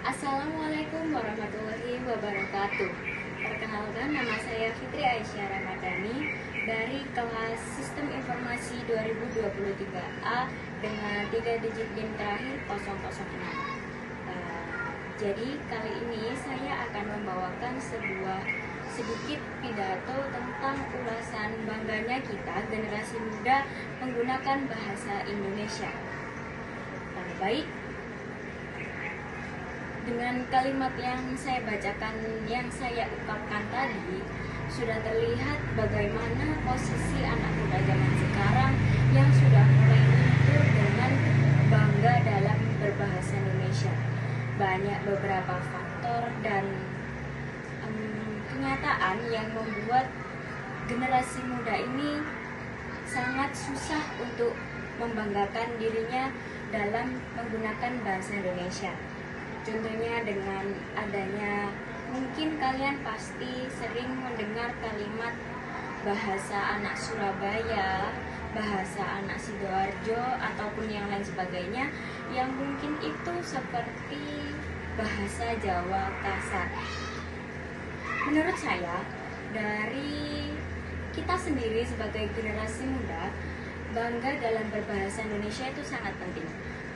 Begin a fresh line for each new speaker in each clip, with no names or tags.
Assalamualaikum warahmatullahi wabarakatuh. Perkenalkan, nama saya Fitri Aisyah Ramadhani dari kelas Sistem Informasi 2023A dengan 3 digit NIM terakhir 006. Jadi kali ini saya akan membawakan sebuah sedikit pidato tentang ulasan bangganya kita generasi muda menggunakan bahasa Indonesia. Baik, dengan kalimat yang saya bacakan, yang saya ungkapkan tadi, sudah terlihat bagaimana posisi anak muda zaman sekarang yang sudah mulai luntur dengan bangga dalam berbahasa Indonesia. Banyak beberapa faktor dan kenyataan yang membuat generasi muda ini sangat susah untuk membanggakan dirinya dalam menggunakan bahasa Indonesia. Contohnya dengan adanya, mungkin kalian pasti sering mendengar kalimat bahasa anak Surabaya, bahasa anak Sidoarjo, ataupun yang lain sebagainya, yang mungkin itu seperti bahasa Jawa kasar. Menurut saya, dari kita sendiri sebagai generasi muda, bangga dalam berbahasa Indonesia itu sangat penting.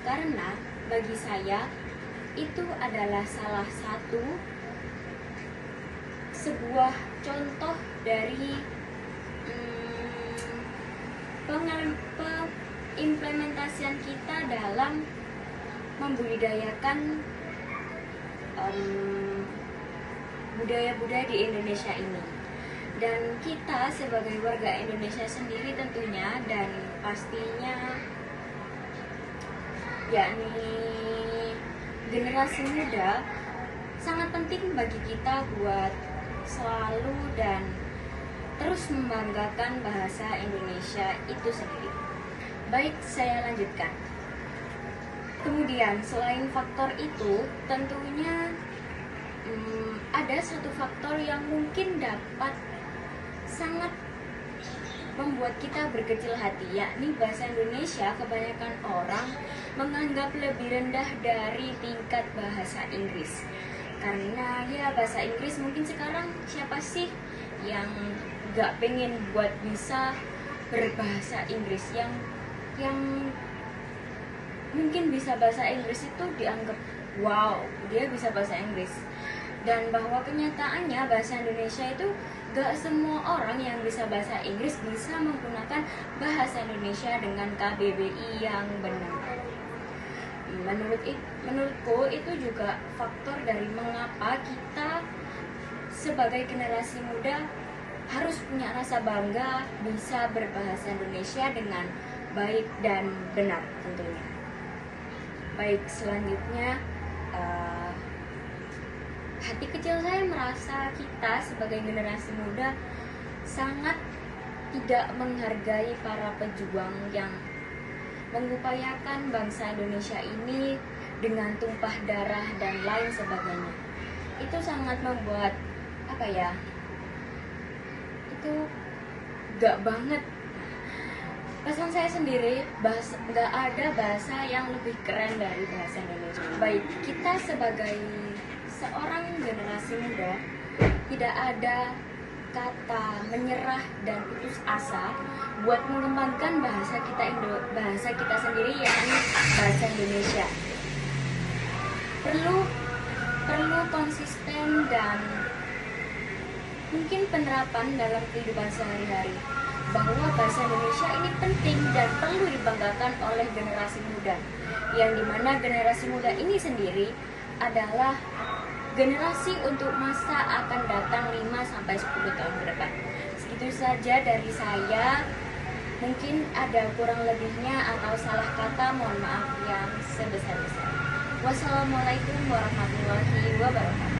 Karena bagi saya, itu adalah salah satu sebuah contoh dari pengimplementasian kita dalam membudidayakan budaya-budaya di Indonesia ini. Dan kita sebagai warga Indonesia sendiri tentunya, dan pastinya yakni generasi muda, sangat penting bagi kita buat selalu dan terus membanggakan bahasa Indonesia itu sendiri. Baik, saya lanjutkan. Kemudian selain faktor itu, tentunya ada satu faktor yang mungkin dapat sangat membuat kita berkecil hati, yakni bahasa Indonesia kebanyakan orang menganggap lebih rendah dari tingkat bahasa Inggris. Karena ya bahasa Inggris mungkin sekarang siapa sih yang gak pengen buat bisa berbahasa Inggris, yang mungkin bisa bahasa Inggris itu dianggap wow, dia bisa bahasa Inggris. Dan bahwa kenyataannya bahasa Indonesia itu gak semua orang yang bisa bahasa Inggris bisa menggunakan bahasa Indonesia dengan KBBI yang benar. Menurutku itu juga faktor dari mengapa kita sebagai generasi muda harus punya rasa bangga bisa berbahasa Indonesia dengan baik dan benar tentunya. Baik, selanjutnya hati kecil saya merasa kita sebagai generasi muda sangat tidak menghargai para pejuang yang mengupayakan bangsa Indonesia ini dengan tumpah darah dan lain sebagainya. Itu sangat membuat itu gak banget. Pesan saya sendiri, gak ada bahasa yang lebih keren dari bahasa Indonesia. Baik, kita sebagai seorang generasi muda tidak ada kata menyerah dan putus asa buat mengembangkan bahasa kita sendiri, yakni bahasa Indonesia. Perlu konsisten dan mungkin penerapan dalam kehidupan sehari-hari bahwa bahasa Indonesia ini penting dan perlu dibanggakan oleh generasi muda, yang dimana generasi muda ini sendiri adalah generasi untuk masa akan datang 5-10 tahun ke depan. Segitu saja dari saya. Mungkin ada kurang lebihnya atau salah kata, mohon maaf yang sebesar-besarnya. Wassalamualaikum warahmatullahi wabarakatuh.